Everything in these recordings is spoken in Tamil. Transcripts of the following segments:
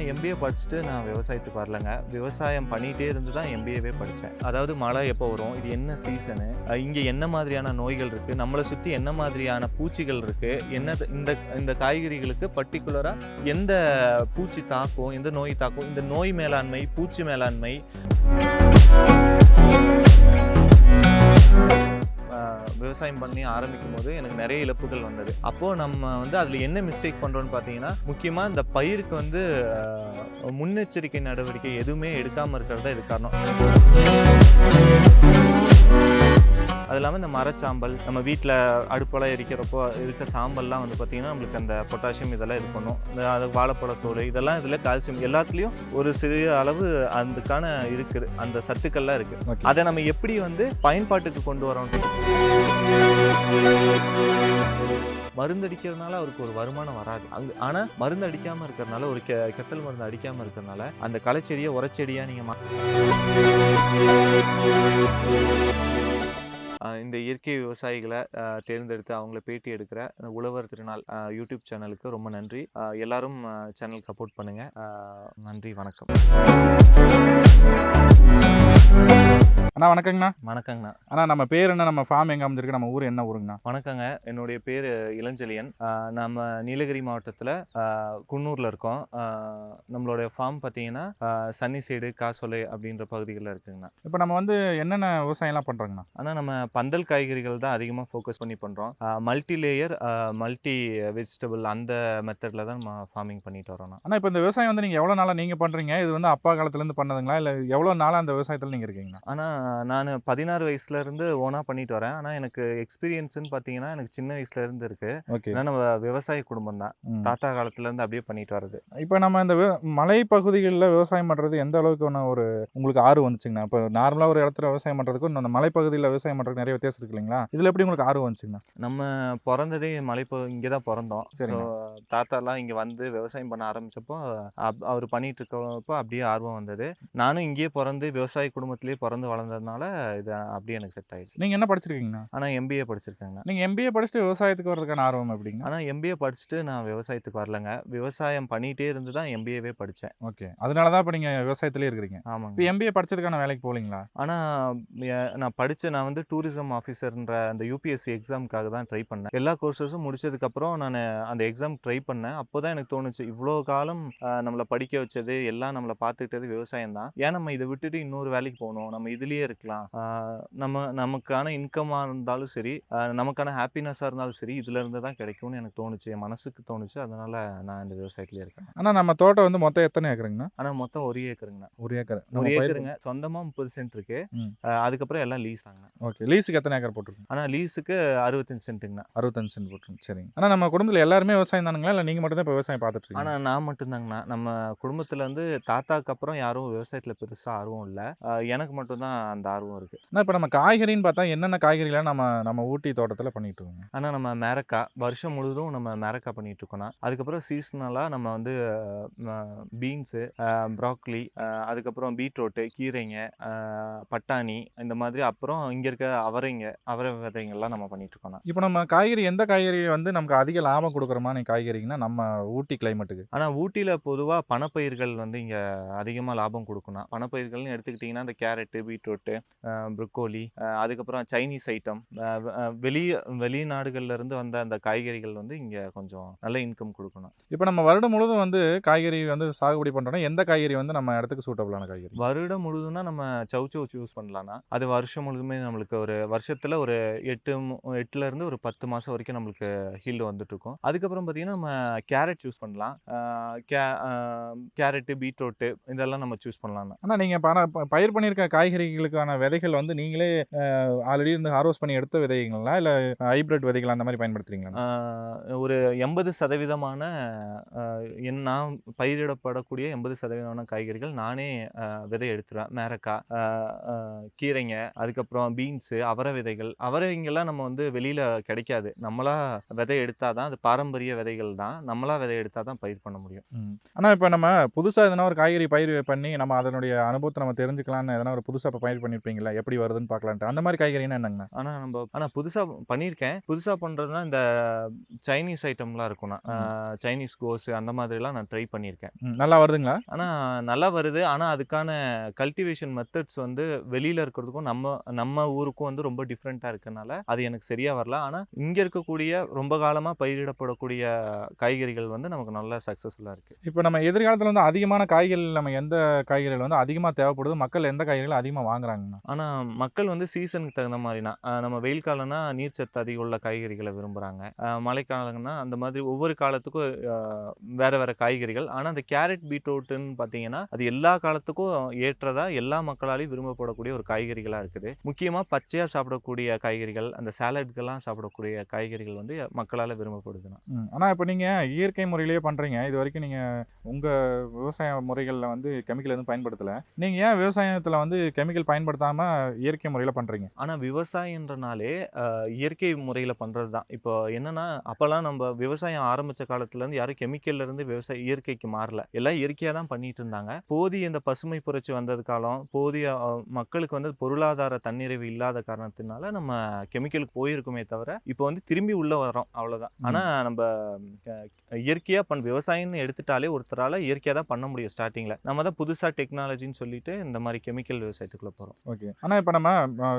நான் எம்பிஏ படிச்சுட்டு நான் விவசாயத்துக்கு வரலங்க. விவசாயம் பண்ணிட்டே இருந்து தான் எம்பிஏவே படிச்சேன். அதாவது மழை எப்போ வரும்? இது என்ன சீசனு? இங்க என்ன மாதிரியான நோய்கள் இருக்கு? நம்மள சுத்தி என்ன மாதிரியான பூச்சிகள் இருக்கு? இந்த இந்த காய்கறிகளுக்கு பர்ட்டிகுலரா எந்த பூச்சி தாக்கும்? எந்த நோய் தாக்கும்? இந்த நோய் மேலாண்மை, பூச்சி மேலாண்மை விவசாயம் பண்ணி ஆரம்பிக்கும்போது எனக்கு நிறைய இழப்புகள் வந்தது. அப்போ நம்ம அதுல என்ன மிஸ்டேக் பண்றோம்னு பார்த்தீங்கன்னா, முக்கியமா இந்த பயிருக்கு முன்னெச்சரிக்கை நடவடிக்கை எதுவுமே எடுக்காம இருக்கிறது தான் இது காரணம். அது இல்லாமல் இந்த மரச்சாம்பல், நம்ம வீட்டில் அடுப்பெல்லாம் எரிக்கிறப்போ இருக்க சாம்பல்லாம் பார்த்தீங்கன்னா நம்மளுக்கு அந்த பொட்டாசியம் இதெல்லாம் இது பண்ணும். அது வாழைப்பழத்தோல் இதெல்லாம் இதில் கால்சியம் எல்லாத்துலேயும் ஒரு சிறிய அளவு அதுக்கான இருக்குது, அந்த சத்துக்கள்லாம் இருக்குது. அதை நம்ம எப்படி பயன்பாட்டுக்கு கொண்டு வரோம்? மருந்து அடிக்கிறதுனால அவருக்கு ஒரு வருமானம் வராது. ஆனா மருந்து அடிக்காம இருக்கிறதுனால, ஒரு கெத்தல் மருந்து அடிக்காம இருக்கிறதுனால அந்த களைச்செடியை உரச்செடியா நீங்க இந்த இயற்கை விவசாயிகளை தேர்ந்தெடுத்து அவங்கள பேட்டி எடுக்கிற உழவர் திருநாள் யூடியூப் சேனலுக்கு ரொம்ப நன்றி. எல்லாரும் சேனல் சப்போர்ட் பண்ணுங்க. நன்றி, வணக்கம். அண்ணா வணக்கங்கண்ணா. வணக்கங்கண்ணா. அண்ணா நம்ம பேர் என்ன, நம்ம ஃபார்ம் எங்கே அமைஞ்சிருக்கு, நம்ம ஊர் என்ன ஊருங்கண்ணா? வணக்கங்க, என்னுடைய பேர் இளஞ்செழியன். நம்ம நீலகிரி மாவட்டத்தில் குன்னூரில் இருக்கோம். நம்மளுடைய ஃபார்ம் பார்த்தீங்கன்னா சன்னி சைடு, காசோலை அப்படின்ற பகுதிகளில் இருக்குங்கண்ணா. இப்போ நம்ம என்னென்ன விவசாயம்லாம் பண்ணுறோங்கண்ணா? ஆனால் நம்ம பந்தல் காய்கறிகள் தான் அதிகமாக ஃபோக்கஸ் பண்ணி பண்ணுறோம். மல்டி லேயர், மல்டி வெஜிடபிள் அந்த மெத்தடில் தான் நம்ம ஃபார்மிங் பண்ணிட்டு வரோம்ண்ணா. ஆனால் இப்போ இந்த விவசாயம் நீங்கள் எவ்வளோ நாளாக நீங்கள் பண்ணுறீங்க? இது அப்பா காலத்துலேருந்து பண்ணதுங்களா, இல்லை எவ்வளோ நாளாக அந்த விவசாயத்தில் நீங்கள் இருக்கீங்கண்ணா? ஆனால் நான் 16 வயசுலேருந்து ஓனாக பண்ணிட்டு வரேன். ஆனால் எனக்கு எக்ஸ்பீரியன்ஸ்னு பார்த்தீங்கன்னா எனக்கு சின்ன வயசுலேருந்து இருக்குது. ஓகே. ஏன்னா நம்ம விவசாய குடும்பம் தான், தாத்தா காலத்துலேருந்து அப்படியே பண்ணிட்டு வருது. இப்போ நம்ம இந்த மலை பகுதிகளில் விவசாயம் பண்ணுறது எந்த அளவுக்கு ஒரு உங்களுக்கு ஆர்வம் வந்துச்சுங்கண்ணா? இப்போ நார்மலாக ஒரு இடத்துல விவசாயம் பண்ணுறதுக்கும் அந்த மலைப்பகுதியில் விவசாயம் பண்ணுறதுக்கு நிறைய வித்தியாசம் இருக்கு இல்லைங்களா? இதில் எப்படி உங்களுக்கு ஆர்வம் வந்துச்சுங்கண்ணா? நம்ம பிறந்ததே இங்கே தான் பிறந்தோம். சரி. தாத்தாலாம் இங்கே விவசாயம் பண்ண ஆரம்பிச்சப்போ அவர் பண்ணிட்டு இருக்கப்போ அப்படியே ஆர்வம் வந்தது. நானும் இங்கேயே பிறந்து விவசாய குடும்பத்திலேயே பிறந்து வளர்ந்ததுனால இது அப்படியே எனக்கு செட் ஆயிடுச்சு. நீங்கள் என்ன படிச்சிருக்கீங்கண்ணா? ஆனால் எம்பிஏ படிச்சிருக்கேங்கண்ணா. நீங்கள் எம்பிஏ படிச்சுட்டு விவசாயத்துக்கு வரதுக்கான ஆர்வம் எப்படிங்க? ஆனால் எம்பிஏ படிச்சுட்டு நான் விவசாயத்துக்கு வரலங்க. விவசாயம் பண்ணிகிட்டே இருந்து தான் எம்பிஏவே படித்தேன். ஓகே. அதனால தான் இப்போ நீங்கள் விவசாயத்திலே இருக்கிறீங்க. ஆமாங்க. இப்போ எம்பிஏ படிச்சதுக்கான வேலைக்கு போகலீங்களா? ஆனால் நான் டூரிசம் ஆஃபீஸர்ன்ற அந்த யூபிஎஸ்சி எக்ஸாமுக்காக தான் ட்ரை பண்ணேன். எல்லா கோர்சஸும் முடிச்சதுக்கப்புறம் நான் அந்த எக்ஸாம் ட்ரை பண்ணேன். அப்போ தான் எனக்கு தோணுச்சு, இவ்வளோ காலம் நம்மளை படிக்க வச்சது எல்லாம் நம்மளை பார்த்துக்கிட்டது விவசாயம் தான். ஏன் நம்ம இதை விட்டுட்டு இன்னொரு வேலைக்கு போகணும்? நம்ம இதுலேயே இருக்கலாம். நமக்கான இன்கமாக இருந்தாலும் சரி, நமக்கான ஹாப்பினஸாக இருந்தாலும் சரி, இதுல இருந்து தான் கிடைக்கும்னு எனக்கு தோணுச்சு, என் மனசுக்கு தோணுச்சு. அதனால நான் இந்த விவசாயத்திலே இருக்கேன். ஆனால் நம்ம தோட்டம் மொத்தம் எத்தனை ஏக்கருங்கண்ணா? ஆனால் மொத்தம் 1 ஏக்கருங்கண்ணா. 1 ஏக்கர். 1 ஏக்கருங்க. சொந்தமாக 30 சென்ட் இருக்கு. அதுக்கப்புறம் எல்லாம் லீஸ் தாங்க. ஓகே. லீஸுக்கு எத்தனை ஏக்கர் போட்டிருக்கோம்? ஆனால் லீஸுக்கு 65 சென்ட்டுங்கண்ணா. 65 சென்ட் போட்டிருக்கோம். சரிங்க. ஆனால் நம்ம குடும்பத்தில் எல்லாருமே விவசாயம் தானுங்களா, இல்லை நீங்கள் மட்டும் தான் இப்போ விவசாயம் பார்த்துட்டு இருக்கீங்க? ஆனால் நான் மட்டும்தாங்கண்ணா. நம்ம குடும்பத்தில் தாத்தாக்கு அப்புறம் யாரும் விவசாயத்தில் பெருசாக ஆர்வம் இல்லை. எனக்கு மட்டும்தான் அந்த ஆர்வம் இருக்குது. ஆனால் இப்போ நம்ம காய்கறின்னு பார்த்தா என்னென்ன காய்கறிலாம் நம்ம ஊட்டி தோட்டத்தில் பண்ணிட்டு இருக்கோங்க? ஆனால் நம்ம மேரக்காய் வருஷம் முழுவதும் நம்ம மேரக்காய் பண்ணிட்டு இருக்கோம்னா, அதுக்கப்புறம் சீசனலாக நம்ம பீன்ஸு, ப்ராக்லி, அதுக்கப்புறம் பீட்ரூட்டு, கீரைங்க, பட்டாணி, இந்த மாதிரி அப்புறம் இங்கே இருக்க அவரை விதைங்கள்லாம் நம்ம பண்ணிட்டு இருக்கோம். இப்போ நம்ம காய்கறி எந்த காய்கறி நமக்கு அதிக லாபம் கொடுக்குற மாதிரி காய்கறிங்கன்னா நம்ம ஊட்டி கிளைமேட்டுக்கு? ஆனால் ஊட்டியில் பொதுவாக பணப்பயிர்கள் இங்கே அதிகமாக லாபம் கொடுக்கணும். பணப்பயிர்கள்னு எடுத்துக்கிட்டிங்கன்னா இந்த கேரட்டு, பீட்ரூட்டு, ப்ரொக்கோலி, அதுக்கப்புறம் சைனீஸ் ஐட்டம், வெளிநாடுகள்ல இருந்து வந்த அந்த காய்கறிகள் இங்கே கொஞ்சம் நல்ல இன்கம் கொடுக்கணும். இப்போ நம்ம வருடம் முழுவதும் காய்கறி சாகுபடி பண்ணுறோம்னா எந்த காய்கறி நம்ம இடத்துக்கு சூட்டபிளான காய்கறி? வருடம் முழுதும்னா நம்ம சவுச்சோ யூஸ் பண்ணலாம்னா, அது வருஷம் முழுதுமே நம்மளுக்கு ஒரு வருஷத்தில் ஒரு 8ல இருந்து ஒரு 10 மாதம் வரைக்கும் நம்மளுக்கு ஹீல்டு வந்துட்டு இருக்கும். அதுக்கப்புறம் பார்த்தீங்கன்னா நம்ம கேரட் யூஸ் பண்ணலாம். கேரட்டு, பீட்ரூட்டு இதெல்லாம் நம்ம சூஸ் பண்ணலாம். ஆனால் நீங்கள் பயிர் பண்ணியிருக்க காய்கறிகளுக்கான விதைகள் நீங்களே ஆல்ரெடி ஹார்வெஸ்ட் பண்ணி எடுத்த விதைகளா, இல்லை ஹைப்ரிட் விதைகள் அந்த மாதிரி பயன்படுத்துறீங்களா? ஒரு 80% நான் பயிரிடப்படக்கூடிய 80% காய்கறிகள் நானே விதை எடுத்துருவேன். மேரக்காய், கீரைங்க, அதுக்கப்புறம் பீன்ஸு, அவரை விதைகள். அவரைங்கெல்லாம் நம்ம வெளியில் கிடைக்காது. நம்மளா விதை எடுத்தால் தான் அது பாரம்பரிய விதைகள் காய்கறிகள் தான் நம்மளா விதை எடுத்தா தான் பயிர் பண்ண முடியும். ஆனா இப்ப நம்ம புதுசா எதனா ஒரு காய்கறி பயிர் பண்ணி நம்ம அதனுடைய அனுபவத்த நம்ம தெரிஞ்சுக்கலாம்னு எதனா ஒரு புதுசா இப்ப பயிர் பண்ணியிருப்பீங்கல்ல? எப்படி வருதுன்னு பார்க்கலான்ட்டு. அந்த மாரி காய்கறின்னா என்னங்கண்ணா? ஆனா புதுசா பண்ணியிருக்கேன். புதுசா பண்றதுன்னா இந்த சைனீஸ் ஐட்டம்லாம் இருக்கும்ண்ணா. ம். சைனீஸ் கோஸு அந்த மாதிரிலாம் நான் ட்ரை பண்ணியிருக்கேன். நல்லா வருதுங்களா? ஆனா நல்லா வருது. ஆனா அதுக்கான கல்டிவேஷன் மெத்தட்ஸ் வந்து வெளியில இருக்கிறதுக்கும், நம்ம நம்ம ஊருக்கும் வந்து ரொம்ப டிஃப்ரெண்ட்டா இருக்கனால, அது எனக்கு சரியா வரல. ஆனா இங்க இருக்கக்கூடிய ரொம்ப காலமா பயிரிடப்படக்கூடிய காய்கறிகள் வந்து நமக்கு நல்லா சக்சஸ்ஃபுல்லா இருக்கு. இப்ப நம்ம எதிர்காலத்துல வந்து அதிகமான காய்கறிகள் நம்ம எந்த காய்கறிகள் வந்து அதிகமா தேவைப்படுது? மக்கள் எந்த காய்கறிகள அதிகமா வாங்குறாங்கண்ணா? ஆனா மக்கள் வந்து சீசனுக்கு தகுந்த மாரினா, நம்ம வெயில் காலம்னா நீர்ச்சத்து அதிகம் உள்ள காய்கறிகள விரும்புறாங்க. மழைக்காலங்கன்னா அந்த மாதிரி ஒவ்வொரு காலத்துக்கும் வேற வேற காய்கறிகள். ஆனா அந்த கேரட், பீட்ரூட்டுன்னு பார்த்தீங்கன்னா, அது எல்லா காலத்துக்கும் ஏற்றதா எல்லா மக்களாலயும் விரும்பப்படக்கூடிய ஒரு காய்கறிகளா இருக்குது. முக்கியமா பச்சையா சாப்பிடக்கூடிய காய்கறிகள், அந்த சாலட்க்கெல்லாம் சாப்பிடக்கூடிய காய்கறிகள் வந்து மக்களால விரும்பப்படுதுண்ணா. ஆனா இப்ப நீங்க இயற்கை முறையிலேயே பண்றீங்க. இதுவரைக்கும் நீங்க உங்க விவசாய முறைகள்ல வந்து கெமிக்கல் எதுவும் பயன்படுத்தல. நீங்க ஏன் விவசாயத்துல வந்து கெமிக்கல் பயன்படுத்தாம இயற்கை முறையில பண்றீங்க? ஆனா விவசாயம்ன்றனாலே இயற்கை முறையில பண்றது தான். இப்போ என்னன்னா, அப்பலாம் நம்ப விவசாயம் ஆரம்பிச்ச காலத்துலருந்து யாரும் கெமிக்கல்ல இருந்து இயற்கைக்கு மாறல. எல்லாம் இயற்கையா தான் பண்ணிட்டு இருந்தாங்க. போதிய இந்த பசுமை புரட்சி வந்தது காலம், போதிய மக்களுக்கு வந்து பொருளாதார தன்னிறைவு இல்லாத காரணத்தினால நம்ம கெமிக்கலுக்கு போயிருக்குமே தவிர, இப்போ வந்து திரும்பி உள்ள வர்றோம் அவ்வளோதான். ஆனா ம். நம்ப இயற்கையா விவசாயம்னு எடுத்துட்டாலே ஒருத்தரால இயற்கையா தான் பண்ண முடியும் ஸ்டார்ட்டிங்ல. நம்ம தான் புதுசா டெக்னாலஜின்னு சொல்லிட்டு இந்த மாரி கெமிக்கல் விவசாயத்துக்குள்ள போறோம். ஓகே. ஆனா இப்ப நம்ம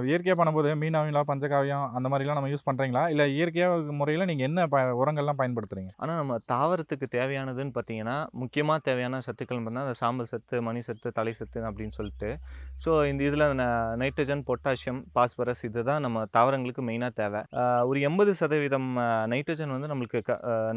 இயற்கையா பண்ணும்போது மீன் அமிலம், பஞ்சகாவியம் அந்த மாரிலாம் நம்ம யூஸ் பண்றீங்களா? இல்ல இயற்கையா முறையில நீங்க என்ன உரங்கள்லாம் பயன்படுத்துறீங்க? ஆனா, நம்ம தாவரத்துக்கு தேவையானதுன்னு பார்த்தீங்கன்னா, முக்கியமா தேவையான சத்துக்கள் பார்த்தீங்கன்னா, அந்த சாம்பல் சத்து, மணி சத்து, தழை சத்து அப்படின்னு சொல்லிட்டு. ஸோ, இந்த இதில நைட்ரஜன், பொட்டாசியம், பாஸ்பரஸ் இதுதான் நம்ம தாவரங்களுக்கு மெயினா தேவை. ஒரு 80% நைட்ரஜன் வந்து நம்மளுக்கு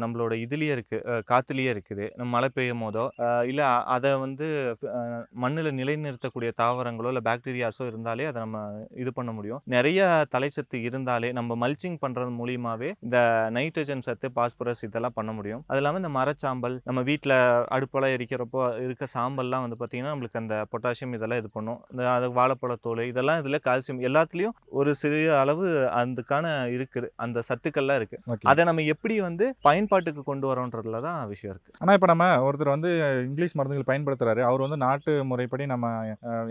நம்மளோட இதுலயே இருக்கு. காத்துலயே இருக்குது. நம்ம மழை பெய்யும்போதோ, இல்ல அத வந்து அ மண்ணுல நிலைநிறுத்தக்கூடிய தாவரங்களோ, இல்ல பாக்டீரியாஸோ இருந்தாலே அத நம்ம இது பண்ண முடியும். நெறைய தழைச்சத்து இருந்தாலே, நம்ம மல்ச்சிங் பண்றது மூலியமாவே இந்த நைட்ரஜன் சத்து, பாஸ்பரஸ் இதெல்லாம் பண்ண முடியும். அது இல்லாம இந்த மரச்சாம்பல், நம்ம வீட்ல அடுப்பெல்லாம் எரிக்கிறப்போ இருக்க சாம்பல்லாம் வந்து பார்த்தீங்கன்னா, நம்மளுக்கு அந்த பொட்டாசியம் இதெல்லாம் இது பண்ணும். அது வாழைப்பழத்தோலு இதெல்லாம் இதில கால்சியம் எல்லாத்துலயும் ஒரு சிறிய அளவு அதுக்கான இருக்குது. அந்த சத்துக்கள்லாம் இருக்கு. ஓகே. அத நம்ம எப்படி வந்து பயன்பாட்டுக்கு கொண்டு வரோன்றதுல தான் விஷயம் இருக்கு. ஆனா இப்ப நம்ம ஒருத்தர் வந்து இங்கிலீஷ் மருந்துகள் பயன்படுத்துறாரு. அவர் வந்து நாட்டு முறைப்படி நம்ம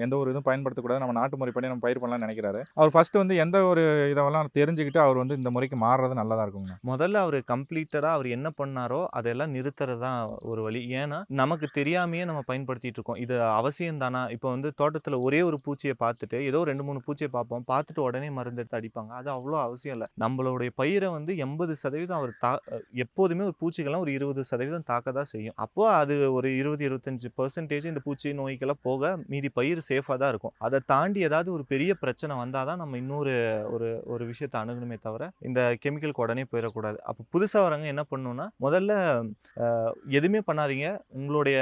எந்த ஒரு இதுவும் பயன்படுத்தக்கூடாது. நம்ம நாட்டு முறைப்படி நம்ம பயிர் பண்ணலாம்னு நெனைக்கிறாரு. அவர் ஃபர்ஸ்ட் வந்து எந்த ஒரு இதெல்லாம் தெரிஞ்சுக்கிட்டு அவர் வந்து இந்த முறைக்கு மாறுறது நல்லதா இருக்குங்கண்ணா? முதல்ல அவரு கம்ப்ளீட்டடா அவர் என்ன பண்ணாரோ, அதெல்லாம் நிறுத்துறது தான் ஒரு வழி. ஏன்னா, நமக்கு தெரியாமயே நம்ம பயன்படுத்திட்டு இருக்கோம். இது அவசியம் தானா? இப்போ வந்து தோட்டத்தில ஒரே ஒரு பூச்சிய பார்த்துட்டு, ஏதோ 2, 3 பூச்சிய பார்ப்போம். பார்த்துட்டு உடனே மருந்து எடுத்து அடிப்பாங்க. அது அவ்வளோ அவசியம் இல்ல. நம்மளுடைய பயிர வந்து 80% அவர் எப்போதுமே ஒரு பூச்சிகள்லாம் ஒரு 20% தாக்க தான் செய்யும். அப்போ அது ஒரு 20, 25% இந்த பூச்சி நோய்க்கெல்லாம் போக, மீதி பயிர் சேஃபா தான் இருக்கும். அத தாண்டி ஏதாவது ஒரு பெரிய பிரச்சனை வந்தா தான் நம்ம இன்னொரு ஒரு ஒரு விஷயத்த அணுகணுமே தவிர, இந்த கெமிக்கலுக்கு உடனே போயிறக்கூடாது. அப்ப புதுசா வரவங்க என்ன பண்ணணும்னா, முதல்ல அ எதுவுமே பண்ணாதீங்க. உங்களுடைய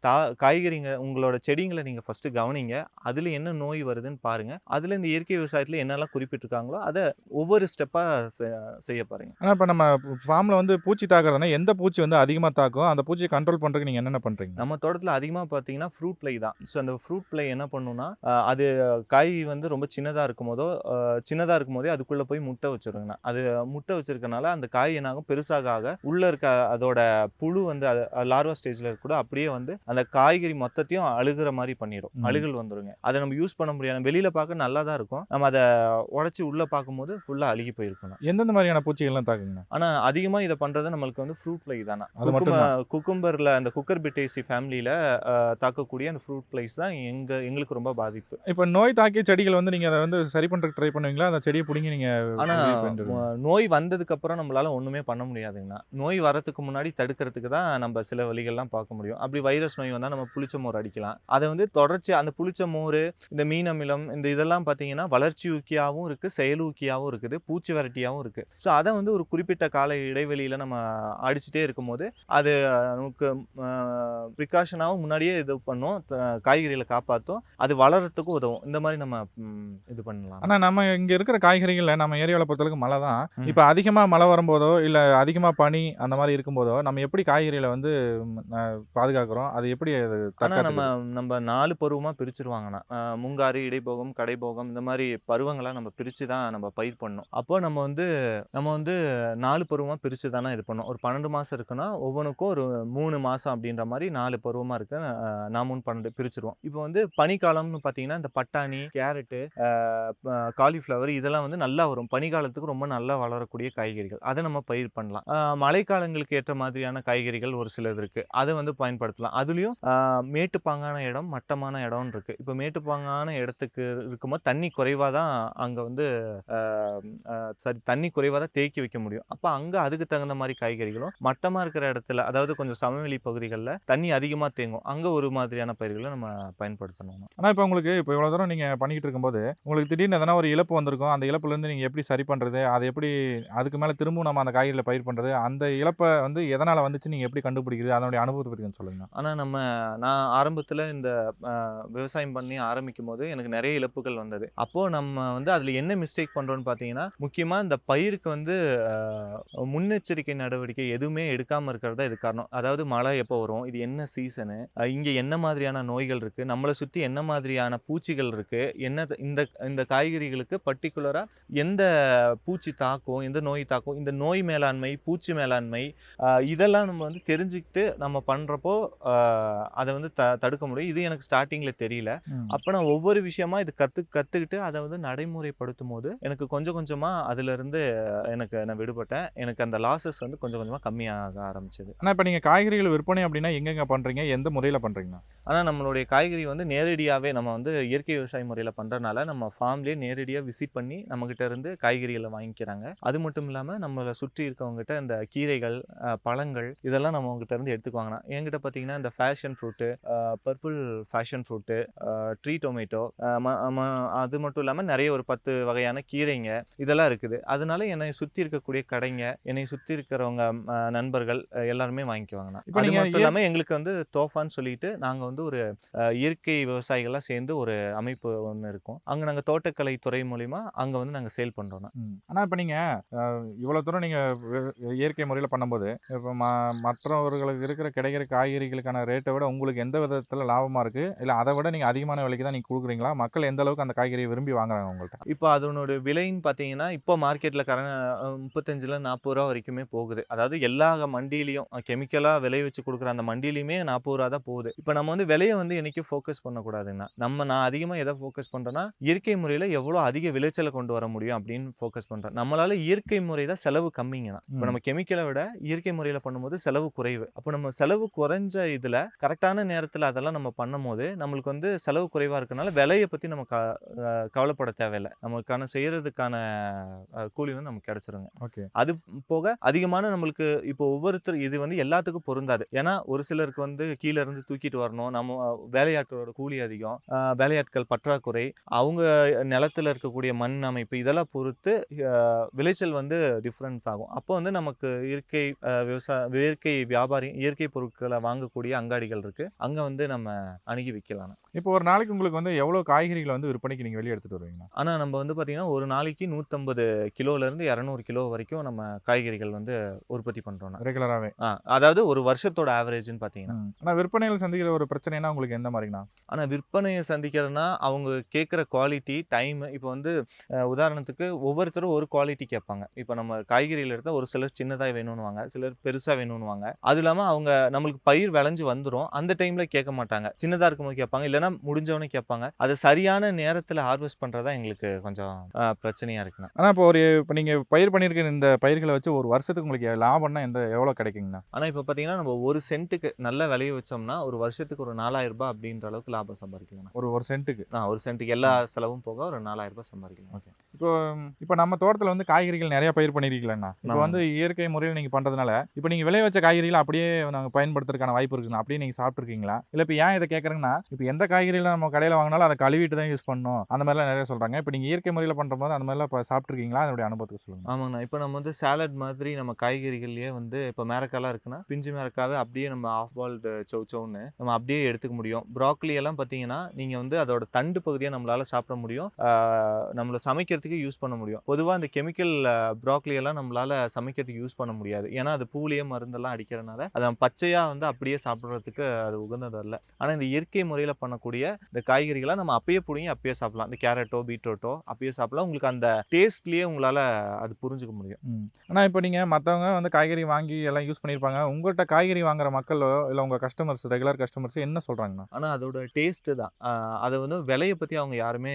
தா காய்கறிங்க உங்களோட செடிங்கள நீங்க ஃபர்ஸ்ட்டு கவனிங்க. அதுல என்ன நோய் வருதுன்னு பாருங்க. அதுல இந்த இயற்கை விவசாயத்துல என்னெல்லாம் குறிப்பிட்டிருக்காங்களோ, அத ஒவ்வொரு ஸ்டெப்பா செய்ய பாருங்க. ஆனா இப்ப நம்ம ஃபார்ம்ல வந்து பூச்சி தாக்குறதுனா, எந்த பூச்சி வந்து அதிகமா தாக்கும்? அந்த பூச்சிய கண்ட்ரோல் பண்றதுக்கு நீங்க என்னென்ன பண்றீங்க? நம்ம தோட்டத்துல அதிகமா பார்த்தீங்கன்னா, ஃப்ரூட் ஃப்ளை தான். ஸோ அந்த ஃப்ரூட் ஃப்ளை என்ன பண்ணும்னா, அது காய் வந்து ரொம்ப சின்னதா இருக்கும்போதே அதுக்குள்ள போய் முட்டை வச்சுருங்கண்ணா. அது முட்டை வச்சிருக்கனால அந்த காய் என்னாகும் பெருசாக உள்ள இருக்க அதோட புழு வந்து லார்வா ஸ்டேஜ்ல கூட அப்படியே வந்து அந்த காய்கறி மொத்தத்தையும் அழுகுற மாரி பண்ணிரும். ம். அழுகல் வந்துருங்க. அத நம்ம யூஸ் பண்ண முடியாது. வெளியில பார்க்க நல்லா தான் இருக்கும். நம்ம அத உடைச்சு உள்ள பார்க்கும்போது ஃபுல்லா அழுகி போயிருக்கும். எந்தெந்த மாரியான பூச்சிகள்லாம் தாக்குங்கண்ணா? ஆனா அதிகமா இத பண்றது நம்மளுக்கு வந்து ஃப்ரூட் ஃப்ளை தான. அது மட்டும் தான். குக்கும்பர்ல அந்த குக்கர்பிட்டேசி ஃபேமிலில தாக்கக்கூடிய அந்த ஃப்ரூட் ஃப்ளைஸ் தான் எங்களுக்கு ரொம்ப பாதிப்பு. இப்ப நோய் தாக்கிய செடிகள் வந்து நீங்க அத வந்து சரி பண்றதுக்கு ட்ரை பண்ணுவீங்களா? அந்த செடிய புடுங்கி நீங்க ஆனா வெளிய பண்ணிடுவீங்களா? நோய் வந்ததுக்கு அப்புறம் நம்மளால ஒண்ணுமே பண்ண முடியாதுங்கண்ணா. நோய் வரதுக்கு முன்னாடி தடுக்கிறதுக்கு தான் நம்ம சில வழிகள்லாம் பார்க்க முடியும். அப்படி வைரஸ் நோய் வந்தா நம்ம புளிச்ச மோர் அடிக்கலாம். அத வந்து தொடர்ச்சியா அந்த புளிச்ச மோரு, இந்த மீன் அமிலம் இந்த இதெல்லாம் பார்த்தீங்கன்னா, வளர்ச்சி ஊக்கியாவும் இருக்கு, செயலூக்கியாவும் இருக்குது, பூச்சி விரட்டியாவும் இருக்கு. ஸோ அத வந்து ஒரு குறிப்பிட்ட கால இடைவெளியில நம்ம அடிச்சுட்டே இருக்கும்போது, அது நமக்கு அ ப்ரிகாஷனாவும் முன்னாடியே இது பண்ணும். காய்கறிகள காப்பாத்தும். அது வளர்றதுக்கும் உதவும். இந்த மாரி நம்ம இது பண்ணலாம். ஆனா நம்ம இங்க இருக்கிற காய்கறிகள்ல நம்ம ஏரியாவுல பொறுத்தளவுக்கு மழை தான். ம். இப்ப அதிகமா மழை வரும்போதோ, இல்ல அதிகமா பனி அந்த மாரி இருக்கும்போதோ, நம்ம எப்படி காய்கறிகள வந்து பாதுகாக்கிறோம்? அது எப்படி அது ஆனா நம்ம தற்காத்துக்குது? நம்ம 4 பருவமா பிரிச்சுருவாங்கண்ணா. முங்காறு, இடைப்போகம், கடைப்போகம் இந்த மாரி பருவங்களா நம்ம பிரிச்சு தான் நம்ம பயிர் பண்ணணும். அப்போ நம்ம வந்து 4 பருவமா பிரிச்சு தானே இது பண்ணுவோம். ஒரு 12 மாசம் இருக்குன்னா, ஒவ்வொன்னுக்கும் ஒரு 3 மாசம் அப்படின்ற மாரி 4 பருவமா இருக்கு. 4, 3, 12 பிரிச்சுருவோம். இப்போ வந்து பனிக்காலம்னு பார்த்தீங்கன்னா, இந்த பட்டாணி, கேரட்டு, காலிஃப்ளவர் இதெல்லாம் வந்து நல்லா வரும். பனிக்காலத்துக்கு ரொம்ப நல்லா வளரக்கூடிய காய்கறிகள். அத நம்ம பயிர் பண்ணலாம். மழைக்காலங்களுக்கு ஏற்ற மாதிரியான காய்கறிகள் ஒரு சிலது இருக்கு. அத வந்து பயன்படுத்தலாம். அதுலயும் மேட்டுப்பாங்கான இடம், மட்டமான இடம்னு இருக்கு. இப்போ மேட்டுப்பாங்கான இடத்துக்கு இருக்கும்போது தண்ணி குறைவா தான் அங்க வந்து அ அ சரி தண்ணி குறைவா தான் தேக்கி வைக்க முடியும். அப்ப அங்க அதுக்கு தகுந்த மாரி காய்கறிகளும், மட்டமா இருக்கிற இடத்துல அதாவது கொஞ்சம் சமவெளி பகுதிகள்ல தண்ணி அதிகமா தேங்கும். அங்க ஒரு மாதிரியான பயிர்கள நம்ம பயன்படுத்தணும். ஆனா இப்ப உங்களுக்கு இப்ப இவ்வளோ தூரம் நீங்க பண்ணிக்கிட்டு இருக்கும்போது, உங்களுக்கு திடீர்னு எதனா ஒரு இழப்பு வந்திருக்கும். அந்த இழப்புலேருந்து நீங்க எப்படி சரி பண்றது? அத எப்படி அதுக்கு மேல திரும்பவும் நம்ம அந்த காய்கறில பயிர் பண்றது? அந்த இழப்ப வந்து எதனால வந்துச்சுன்னு நீங்க எப்படி கண்டுபிடிக்கிறது? அதனுடைய அனுபவத்த பத்தி கொஞ்சம் சொல்லுங்க. ஆனா நான் ஆரம்பத்துல இந்த விவசாயம் பண்ணி ஆரம்பிக்கும்போது எனக்கு நெறைய இழப்புகள் வந்தது. அப்போ நம்ம வந்து அதுல என்ன மிஸ்டேக் பண்றோம்னு பார்த்தீங்கன்னா, முக்கியமா இந்த பயிருக்கு வந்து முன்னெச்சரிக்கை நடவடிக்கை எதுவுமே எடுக்காம இருக்கிறது தான் இதுக்கு காரணம். அதாவது மழை எப்போ வரும்? இது என்ன சீசனு? இங்க என்ன மாதிரியான நோய்கள் இருக்கு? நம்மள சுத்தி என்ன மாதிரியான பூச்சிகள் இருக்கு? இந்த இந்த காய்கறிகளுக்கு பர்ட்டிகுலரா எந்த பூச்சி தாக்கும்? எந்த நோய் தாக்கும்? இந்த நோய் மேலாண்மை, பூச்சி மேலாண்மை இதெல்லாம் நம்ம வந்து தெரிஞ்சுக்கிட்டு நம்ம பண்றப்போ, அ அத வந்து தடுக்க முடியும். இது எனக்கு ஸ்டார்ட்டிங்ல தெரியல. ம். அப்ப நான் ஒவ்வொரு விஷயமா இது கத்துக்கிட்டு அத வந்து நடைமுறைப்படுத்தும்போது, எனக்கு கொஞ்சம் கொஞ்சமா அதுலருந்து நான் விடுபட்டேன். எனக்கு அந்த லாஸஸ் வந்து கொஞ்சம் கொஞ்சமா கம்மியாக ஆரம்பிச்சது. ஆனா இப்ப நீங்க காய்கறிகள் விற்பனை அப்டின்னா எங்கெங்க பண்றீங்க? எந்த முறையில பண்றீங்கண்ணா? ஆனா நம்மளுடைய காய்கறி வந்து நேரடியாவே நம்ம வந்து இயற்கை விவசாய முறையில பண்றனால, நம்ம ஃபார்ம்லயே நேரடியா விசிட் பண்ணி நம்மகிட்ட இருந்து காய்கறிகள வாங்கிக்கிறாங்க. அது மட்டும் இல்லாம நம்மள சுற்றி இருக்கவங்ககிட்ட இந்த கீரைகள், பழங்கள் இதெல்லாம் நம்ம அவங்ககிட்ட இருந்து எடுத்துக்குவாங்கண்ணா. என்கிட்ட பார்த்தீங்கன்னா, இந்த passion fruit, purple passion fruit, tree tomato, அ ம ம அது மட்டும் இல்லாம நெறைய ஒரு 10 வகையான கீரைங்க, இதெல்லாம் இருக்குது. அதனால என்னை சுத்தி இருக்கக்கூடிய கடைங்க, என்னை சுத்தி இருக்கிறவங்க நண்பர்கள் எல்லாருமே வாங்கிக்குவாங்கண்ணா. இப்ப அது நீங்க மட்டும் இல்லாம எங்களுக்கு வந்து தோஃபான்னு சொல்லிட்டு நாங்க வந்து ஒரு இயற்கை விவசாயிகளா சேர்ந்து ஒரு அமைப்பு ஒண்ணு இருக்கும். அங்க நாங்க தோட்டக்கலை துறை மூலியமா அங்க வந்து நாங்க சேல் பண்றோம்ண்ணா. ஆனா இப்ப நீங்க இவ்வளோ தூரம் நீங்க இயற்கை முறையில பண்ணும்போது, இப்ப மற்றவர்களுக்கு கிடைக்கிற காய்கறிகளுக்கான ரேட்ட விட உங்களுக்கு எந்த விதத்தில லாபமா இருக்கு? இல்ல அத விட நீங்க அதிகமான விலைக்கு தான் நீங்க குடுக்குறீங்களா? மக்கள் எந்த அளவுக்கு அந்த காய்கறிய விரும்பி வாங்குறாங்க உங்கள்ட்ட? இப்போ அதனோட விலைன்னு பார்த்தீங்கன்னா, இப்போ மார்க்கெட்ல 35ல ரூ. 40 வரைக்குமே போகுது. அதாவது எல்லா மண்டியிலயும் கெமிக்கலா விளைவிச்சு குடுக்குற அந்த மண்டியிலயுமே ரூ. 40 தான் போகுது. இப்ப நம்ம வந்து விலைய வந்து என்னைக்கும் ஃபோக்கஸ் பண்ணக்கூடாதுங்கண்ணா. நான் அதிகமா எத ஃபோக்கஸ் பண்றேன்னா, இயற்கை முறையில எவ்வளோ அதிக விளைச்சல கொண்டு வர முடியும் அப்படின்னு ஃபோக்கஸ் பண்றேன். நம்மளால இயற்கை முறை தான் செலவு கம்மிங்கண்ணா. இப்ப ம். நம்ம கெமிக்கல விட இயற்கை முறையில பண்ணும்போது செலவு குறைவு. அப்ப நம்ம செலவு குறைஞ்ச இதுல கரெக்ட்டான நேரத்துல அதெல்லாம் நம்ம பண்ணும்போது, நம்மளுக்கு வந்து செலவு குறைவா இருக்கனால விலைய பத்தி நம்ம கவலைப்பட தேவையில்ல. நமக்கான செய்றதுக்கான கூலி வந்து நமக்கு கிடைச்சிருங்க. ஓகே. அது போக அதிகமான நம்மளுக்கு இப்போ ஒவ்வொருத்தர் இது வந்து எல்லாத்துக்கும் பொருந்தாது. ஏன்னா, ஒரு சிலருக்கு வந்து கீழ இருந்து தூக்கிட்டு வரணும். நம்ம வேலையாட்களோட கூலி அதிகம். வேலையாட்கள் பற்றாக்குறை. அவங்க நிலத்துல இருக்கக்கூடிய மண் அமைப்பு இதெல்லாம் பொறுத்து அ விளைச்சல் வந்து டிஃபரன்ஸ் ஆகும். அப்போ வந்து நமக்கு இயற்கை இயற்கை பொருட்கள வாங்கக்கூடிய அங்காடிகள் இருக்கு. அங்க வந்து நம்ம அணுகி விக்கலாம். இப்போ ஒரு நாளைக்கு உங்களுக்கு வந்து எவ்வளோ காய்கறிகள வந்து விற்பனைக்கு நீங்க வெளிய எடுத்துட்டு வருவீங்கண்ணா? ஆனா நம்ம வந்து பார்த்தீங்கன்னா, ஒரு நாளைக்கு 150 கிலோலேருந்து 200 கிலோ வரைக்கும் நம்ம காய்கறிகள் வந்து உற்பத்தி பண்றோம்ண்ணா. ரெகுலராவே. அதாவது ஒரு வருஷத்தோட ஆவரேஜ்ன்னு பார்த்தீங்கன்னா. ஆனா விற்பனையில சந்திக்கிற ஒரு பிரச்சனைன்னா உங்களுக்கு எந்த மாரிங்கண்ணா? ஆனா விற்பனைய சந்திக்கிறதுனா, அவங்க கேட்கிற குவாலிட்டி, டைம் இப்போ வந்து உதாரணத்துக்கு ஒவ்வொருத்தரும் ஒரு குவாலிட்டி கேட்பாங்க. இப்போ நம்ம காய்கறியில எடுத்தா ஒரு சிலர் சின்னதா வேணுன்னுவாங்க, சிலர் பெருசா வேணுன்னுவாங்க. அது இல்லாம அவங்க நம்மளுக்கு பயிர் விளைஞ்சு வந்துரும். அந்த டைம்ல கேட்க மாட்டாங்க. சின்னதா இருக்கும்போது கேட்பாங்க. இல்லன்னா முடிஞ்சவொன்னே கேட்பாங்க. அத சரியான நேரத்துல ஹார்வெஸ்ட் பண்றது தான் எங்களுக்கு கொஞ்சம் பிரச்சனையா இருக்குண்ணா. ஆனா இப்ப நீங்க பயிர் பண்ணியிருக்க இந்த பயிர்கள வச்சு ஒரு வருஷத்துக்கு உங்களுக்கு லாபம்னா எவ்வளோ கிடைக்குங்கண்ணா? ஆனா இப்ப பார்த்தீங்கன்னா, நம்ம 1 சென்ட்டுக்கு நல்ல விளைய வச்சோம்னா, ஒரு வருஷத்துக்கு ஒரு ரூ. 4000 அப்படின்ற அளவுக்கு லாபம் சம்பாரிக்கலாம்ண்ணா. ஒரு சென்ட்டுக்கு. 1 சென்ட்டுக்கு எல்லா செலவும் போக ஒரு ரூ. 4000 சம்பாரிக்கலாம். ஓகே. இப்போ இப்ப நம்ம தோட்டத்துல வந்து காய்கறிகள் நெறைய பயிர் பண்ணியிருக்கீங்களாண்ணா? இப்ப வந்து ஆமாங்க. இயற்கை முறையில நீங்க பண்றதுனால, இப்ப நீங்க விளைய வச்ச காய்கறிகள அப்படியே நாங்க பயன்படுத்துறதுக்கான வாய்ப்பு இருக்குங்களா? அப்படியே நீங்க சாப்பிட்டுருக்கீங்களா? இல்ல இப்ப ஏன் இத கேட்கறேன்னா, இப்ப எந்த காய்கறிகள நம்ம கடையில வாங்குனாலும் அத கழுவிட்டு தான் யூஸ் பண்ணணும். அந்த மாரிலாம் நெறைய சொல்றாங்க. இப்ப நீங்க இயற்கை முறையில பண்றம்போது அந்த மாரிலாம் சாப்பிட்டுருக்கீங்களா? அதனுடைய அனுபவத்த சொல்லுங்க. ஆமாங்கண்ணா. இப்ப நம்ம வந்து சாலட் மாதிரி நம்ம காய்கறிகள்லயே வந்து இப்ப மேரக்காலாம் இருக்குன்னா, பிஞ்சு மேரக்காவ அப்படியே நம்ம ஹாஃப் பாயில்டு சௌன்னு நம்ம அப்படியே எடுத்துக்க முடியும். ப்ரோக்கலி எல்லாம் பார்த்தீங்கன்னா, நீங்க வந்து அதோட தண்டு பகுதியா நம்மளால சாப்பிட முடியும். நம்மள சமைக்கிறதுக்கு சாப்பாட்டுக்கு யூஸ் பண்ண முடியும். பொதுவா இந்த கெமிக்கல் ப்ரோக்கலி எல்லாம் நம்மளால சமைக்கிறதுக்கு யூஸ் பண்ண முடியாது. ஏன்னா அது பூலயே மருந்தெல்லாம் அடிக்கிறனால அத நம்ம பச்சையா வந்து அப்படியே சாப்பிடுறதுக்கு அது உகந்தது அல்ல. ஆனா இந்த இயற்கை முறையில பண்ணக்கூடிய இந்த காய்கறிகள நம்ம அப்பயே புடுங்கி அப்பயே சாப்பிடலாம். இந்த கேரட்டோ, பீட்ரூட்டோ அப்பயே சாப்பிடலாம். உங்களுக்கு அந்த டேஸ்ட்லயே உங்களால அது புரிஞ்சுக்க முடியும். ஆனா இப்ப நீங்க மத்தவங்க வந்து காய்கறி வாங்கி எல்லாம் யூஸ் பண்ணியிருப்பாங்க. உங்கள்ட்ட காய்கறி வாங்குற மக்களோ, இல்ல உங்க கஸ்டமர்ஸ் ரெகுலர் கஸ்டமர்ஸ் என்ன சொல்றாங்கண்ணா? ஆனா அதோட டேஸ்ட் தான். அத வந்து விலைய பத்தி அவங்க யாருமே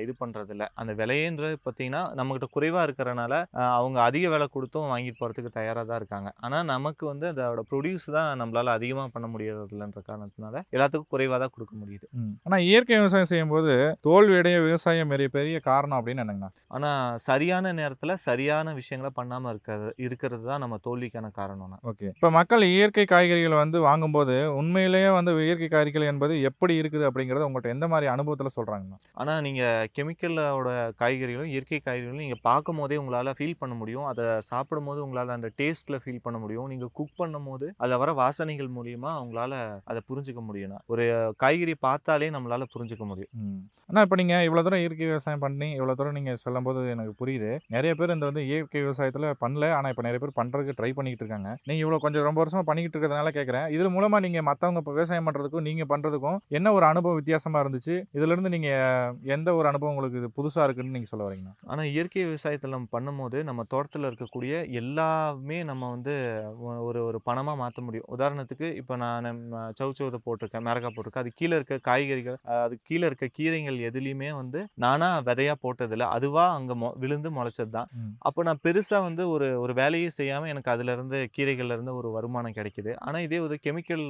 இது பண்றதில்ல. அந்த விலையன்றது பார்த்தீங்கன்னா, நம்மகிட்ட குறைவா இருக்கிறனால, அவங்க அதிக விலை குடுத்தும் வாங்கிட்டு போறதுக்கு தயாரா தான் இருக்காங்க. ஆனா நமக்கு வந்து அதோட ப்ரொடியூஸ் தான் நம்மளால அதிகமா பண்ண முடியறதில்லன்ற காரணத்தினால, எல்லாத்துக்கும் குறைவா தான் குடுக்க முடியுது. ஆனா இயற்கை விவசாயம் செய்யும்போது, தோல்வியடைய விவசாயம் பெரிய காரணம் அப்படின்னு என்னங்கண்ணா? ஆனா சரியான நேரத்துல சரியான விஷயங்கள பண்ணாம இருக்கிறது தான் நம்ம தோல்விக்கான காரணம்னா. ஓகே. இப்ப மக்கள் இயற்கை காய்கறிகள வந்து வாங்கும்போது, உண்மையிலேயே வந்து இயற்கை காய்கறிகள் என்பது எப்படி இருக்குது அப்படிங்கிறத உங்கள்ட்ட எந்த மாரி அனுபவத்துல சொல்றாங்கண்ணா? ஆனா நீங்க கெமிக்கலோட காய்கறிகளும், இயற்கை காய்கறிகளும் நீங்க பார்க்கும்போதே உங்களால ஃபீல் பண்ண முடியும். அத சாப்பிடும்போது உங்களால அந்த டேஸ்ட்ல ஃபீல் பண்ண முடியும். நீங்க குக் பண்ணும்போது, அதுல வர வாசனைகள் மூலியமா உங்களால அத புரிஞ்சுக்க முடியும்னா. ஒரு காய்கறி பார்த்தாலே நம்மளால புரிஞ்சுக்க முடியும். ம். ஆனா இப்ப நீங்க இவ்வளோ தூரம் இயற்கை விவசாயம் பண்ணி, இவ்வளோ தூரம் நீங்க சொல்லும்போது எனக்கு புரியுது. நெறைய பேர் இந்த வந்து இயற்கை விவசாயத்துல பண்ணல. ஆனா இப்ப நெறைய பேர் பண்றதுக்கு ட்ரை பண்ணிக்கிட்டு இருக்காங்க. நீங்க இவ்வளோ கொஞ்சம் ரொம்ப வருஷமா பண்ணிக்கிட்டு இருக்கிறதுனால கேட்கிறேன். இது மூலமா நீங்க மத்தவங்க இப்ப விவசாயம் பண்றதுக்கும், நீங்க பண்றதுக்கும் என்ன ஒரு அனுபவம் வித்தியாசமா இருந்துச்சு? இதிலிருந்து நீங்க எந்த ஒரு அனுபவம் உங்களுக்கு இது புதுசா இருக்குன்னு நீங்க சொல்ல வரீங்கண்ணா? ஆனா இயற்கை விவசாயத்துல நம்ம பண்ணும்போது, நம்ம தோட்டத்துல இருக்கக்கூடிய எல்லாமே நம்ம வந்து ஒரு ஒரு பணமா மாத்த முடியும். உதாரணத்துக்கு இப்ப நானு சௌசௌத போட்டிருக்கேன், மிளகா போட்டிருக்கேன். அது கீழ இருக்க காய்கறிகள், அது கீழ இருக்க கீரைகள் எதுலயுமே வந்து நானா விதையா போட்டதில்ல. அதுவா அங்க விழுந்து முளைச்சது தான். ம். அப்ப நான் பெருசா வந்து ஒரு ஒரு வேலையே செய்யாம எனக்கு அதுலருந்து கீரைகள்ல இருந்து ஒரு வருமானம் கிடைக்குது. ஆனா இதே ஒரு கெமிக்கல்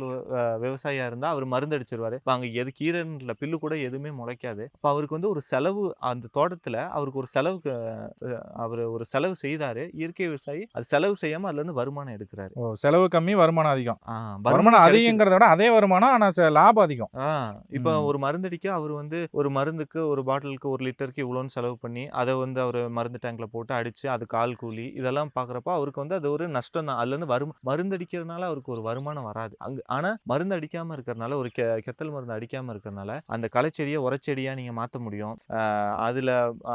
விவசாயியா இருந்தா அவரு மருந்து அடிச்சிருவாரு. இப்ப அங்க எது கீரைன்னு இல்ல, பில்லு கூட எதுவுமே முளைக்காது. அப்ப அவருக்கு வந்து ஒரு செலவு அந்த தோட்டத்துல அவருக்கு ஒரு செலவுக்கு அவரு ஒரு செலவு செய்றாரு. இயற்கை விவசாயி அது செலவு செய்யாம அதுலருந்து வருமானம் எடுக்குறாரு. ஓ! செலவு கம்மி, வருமானம் அதிகம். ஆ வருமானம் வருமானம் கிடைக்குது. அதிகங்கிறத விட அதே வருமானம். ஆனா லாபம் அதிகம். ஆ இப்ப ம். ஒரு மருந்தடிக்க அவரு வந்து ஒரு மருந்துக்கு ஒரு பாட்டிலுக்கு 1 லிட்டருக்கு இவ்வளோன்னு செலவு பண்ணி, அத வந்து அவரு மருந்து டேங்க்ல போட்டு அடிச்சு, அதுக்கு ஆள் கூலி இதெல்லாம் பார்க்குறப்ப அவருக்கு வந்து அது ஒரு நஷ்டம் தான். அதுலருந்து மருந்தடிக்கிறதுனால அவருக்கு ஒரு வருமானம் வராது. ஆனா மருந்து அடிக்காம இருக்கிறனால ஒரு கெத்தல் மருந்து அடிக்காம இருக்கிறனால, அந்த களைச்செடிய உரச்செடியா நீங்க மாத்த முடியும். அதுல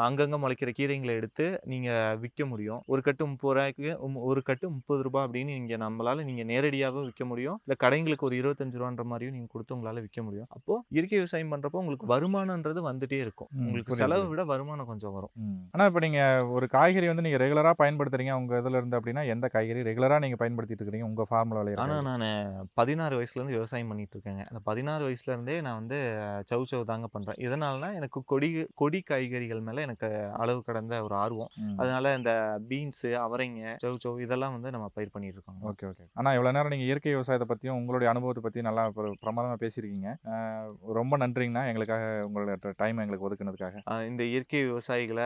அங்கங்க முளைக்கிற கீரைங்கள எடுத்து நீங்க விக்க முடியும். ஒரு கட்டு ரூ. 30க்கு ஒரு கட்டு ரூ. 30 அப்படின்னு நம்மளால நீங்க நேரடியாவும் விக்க முடியும். இல்ல கடைங்களுக்கு ஒரு ரூ. 25ன்ற மாரியும் நீங்க குடுத்து உங்களால விக்க முடியும். அப்போ இயற்கை விவசாயம் பண்றப்போ உங்களுக்கு வருமானம்ன்றது வந்துட்டே இருக்கும். உங்களுக்கு புரியுது, செலவ புரியுது. விட வருமானம் கொஞ்சம் வரும். ஆனா இப்ப நீங்க ஒரு காய்கறி வந்து நீங்க ரெகுலரா பயன்படுத்துறீங்க உங்க இதுல இருந்து அப்படின்னா, எந்த காய்கறி ரெகுலரா நீங்க பயன்படுத்திட்டு இருக்கிறீங்க உங்க ஃபார்ம்ல விளையிற ஆனா காய்கறி? நானு 16 வயசுலேருந்து விவசாயம் பண்ணிட்டு இருக்கேங்க. அந்த 16 வயசுல இருந்தே நான் வந்து சௌ தாங்க பண்றேன். எதனாலனா எனக்கு கொடி காய்கறிகள் மேல எனக்கு அளவு கடந்த ஒரு ஆர்வம். ம். அதனால இந்த பீன்ஸு, அவரைங்க, இதெல்லாம் வந்து நம்ம பயிர் பண்ணிட்டு இருக்கோங்க. Okay, okay. ஆனா இவ்வளோ நேரம் நீங்க இயற்கை விவசாயத்த பத்தியும், உங்களுடைய அனுபவத்த பத்தியும் நல்லா பிரமாதமா பேசியிருக்கீங்க. ரொம்ப நன்றிங்கண்ணா. எங்களுக்காக உங்களோட டைம் எங்களுக்கு ஒதுக்குனதுக்காக. இந்த இயற்கை விவசாயிகள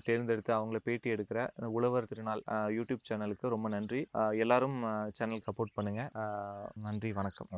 தேர்ந்தெடுத்து அவங்கள பேட்டி எடுக்கிற உழவர் திருநாள் யூடியூப் சேனலுக்கு ரொம்ப நன்றி. எல்லாரும் சேனலுக்கு சப்போர்ட் பண்ணுங்க. நன்றி, வணக்கம்.